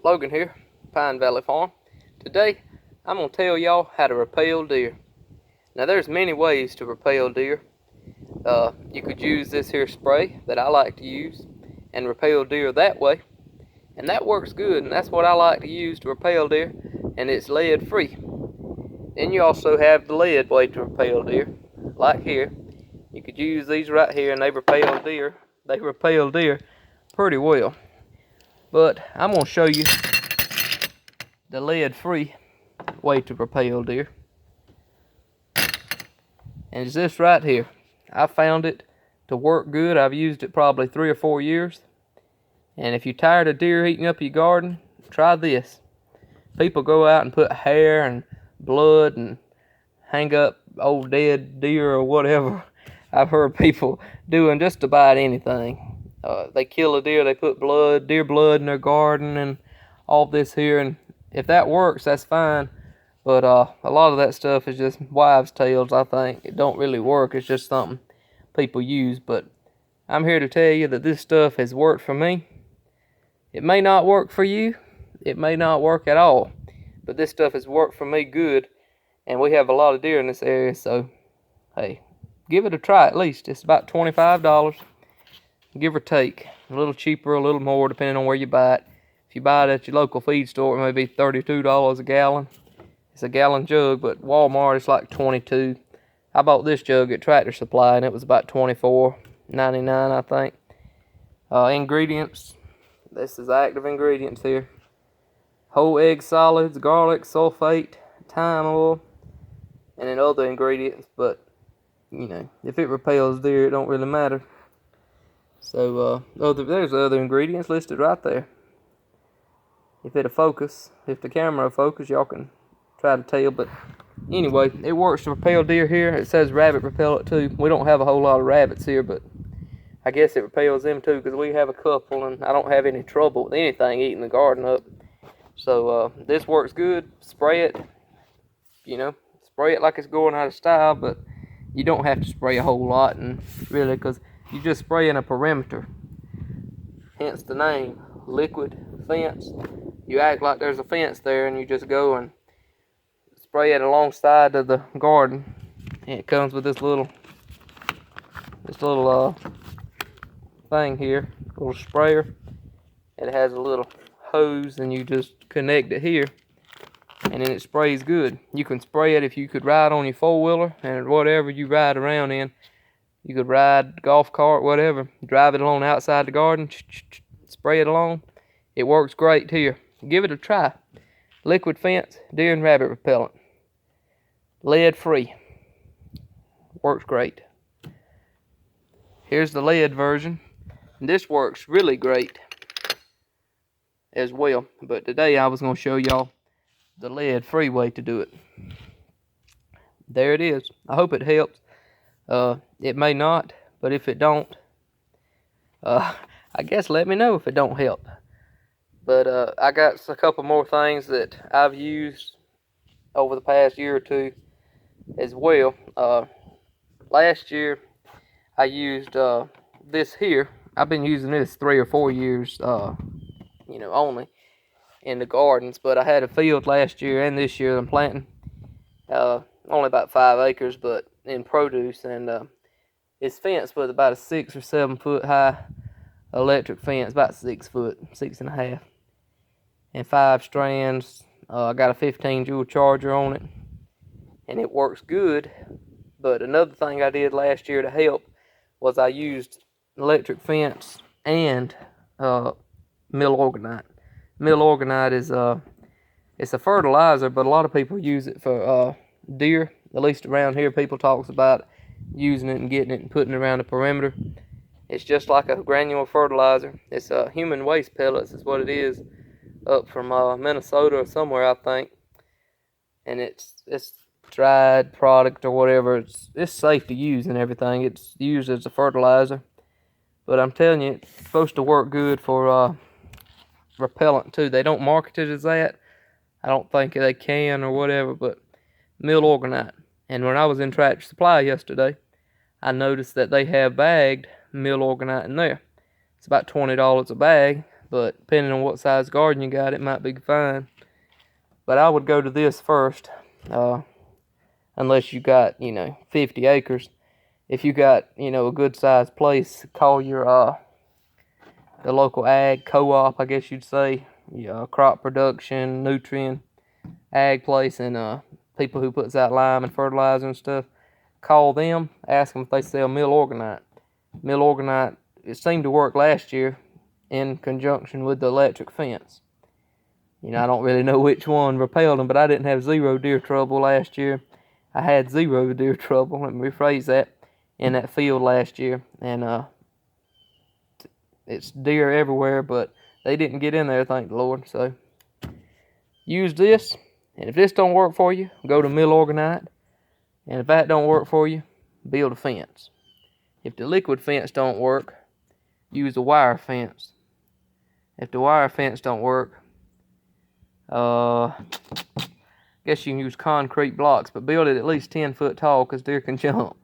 Logan here, Pine Valley Farm. Today, I'm going to tell y'all how to repel deer. Now, there's many ways to repel deer. You could use this here spray that I like to use and repel deer that way. And that works good, and that's what I like to use to repel deer, and it's lead free. Then you also have the lead way to repel deer, like here. You could use these right here and they repel deer. They repel deer pretty well. But I'm going to show you the lead-free way to repel deer. And it's this right here. I found it to work good. I've used it probably 3 or 4 years. And if you're tired of deer eating up your garden, try this. People go out and put hair and blood and hang up old dead deer or whatever. I've heard people doing just about anything. They kill a deer, they put deer blood in their garden and all this here, and if that works, that's fine. But a lot of that stuff is just wives' tales, I think. It don't really work. It's just something people use. But I'm here to tell you that this stuff has worked for me. It may not work for you. It may not work at all. But this stuff has worked for me good. And we have a lot of deer in this area, so hey, give it a try at least. It's about $25. Give or take. A little cheaper, a little more, depending on where you buy it. If you buy it at your local feed store, it may be $32 a gallon. It's a gallon jug, but Walmart is like $22. I bought this jug at Tractor Supply, and it was about $24.99, I think. Ingredients. This is active ingredients here. Whole egg solids, garlic, sulfate, thyme oil, and then other ingredients. But, you know, if it repels deer, it don't really matter. So, there's other ingredients listed right there. If it'll focus, if the camera will focus, y'all can try to tell. But anyway, it works to repel deer here. It says rabbit repellent too. We don't have a whole lot of rabbits here, but I guess it repels them too, because we have a couple, and I don't have any trouble with anything eating the garden up. So, this works good. Spray it, spray it like it's going out of style, but you don't have to spray a whole lot, and really, because you're just spraying a perimeter. Hence the name, liquid fence. You act like there's a fence there, and you just go and spray it alongside of the garden. And it comes with this little thing here, little sprayer. It has a little hose, and you just connect it here, and then it sprays good. You can spray it if you could ride on your four-wheeler and whatever you ride around in. You could ride golf cart, whatever. Drive it along outside the garden. Spray it along. It works great here. Give it a try. Liquid fence, deer and rabbit repellent. Lead free. Works great. Here's the lead version. And this works really great as well. But today I was going to show y'all the lead free way to do it. There it is. I hope it helps. It may not, but if it don't, I guess let me know if it don't help. But I got a couple more things that I've used over the past year or two as well. Last year I used this here. I've been using this 3 or 4 years, only in the gardens. But I had a field last year and this year I'm planting. Only about 5 acres, but in produce, and it's fenced with about a 6 or 7 foot high electric fence, about 6 foot, 6.5, and 5 strands. I got a 15 joule charger on it, and it works good. But another thing I did last year to help was I used electric fence and mill organite. Mill organite is it's a fertilizer, but a lot of people use it for deer. At least around here, people talks about using it and getting it and putting it around the perimeter. It's just like a granular fertilizer. It's human waste pellets is what it is, up from Minnesota or somewhere, I think. And it's dried product or whatever. It's safe to use and everything. It's used as a fertilizer. But I'm telling you, it's supposed to work good for repellent too. They don't market it as that. I don't think they can or whatever, but mill organite. And when I was in Tractor Supply yesterday, I noticed that they have bagged mill organite in there. It's about $20 a bag. but depending on what size garden you got, it might be fine. But I would go to this first, unless you got, 50 acres. If you got, a good sized place, call your the local ag co-op, I guess you'd say, crop production, nutrient, ag place, and people who puts out lime and fertilizer and stuff. Call them, ask them if they sell mill organite. Mill organite, it seemed to work last year in conjunction with the electric fence. I don't really know which one repelled them, but I didn't have zero deer trouble last year. I had zero deer trouble, let me rephrase that, in that field last year. And it's deer everywhere, but they didn't get in there, thank the Lord. So use this, and if this don't work for you, go to mill organite. And if that don't work for you, build a fence. If the liquid fence don't work, use a wire fence. If the wire fence don't work, guess you can use concrete blocks, but build it at least 10 foot tall because deer can jump.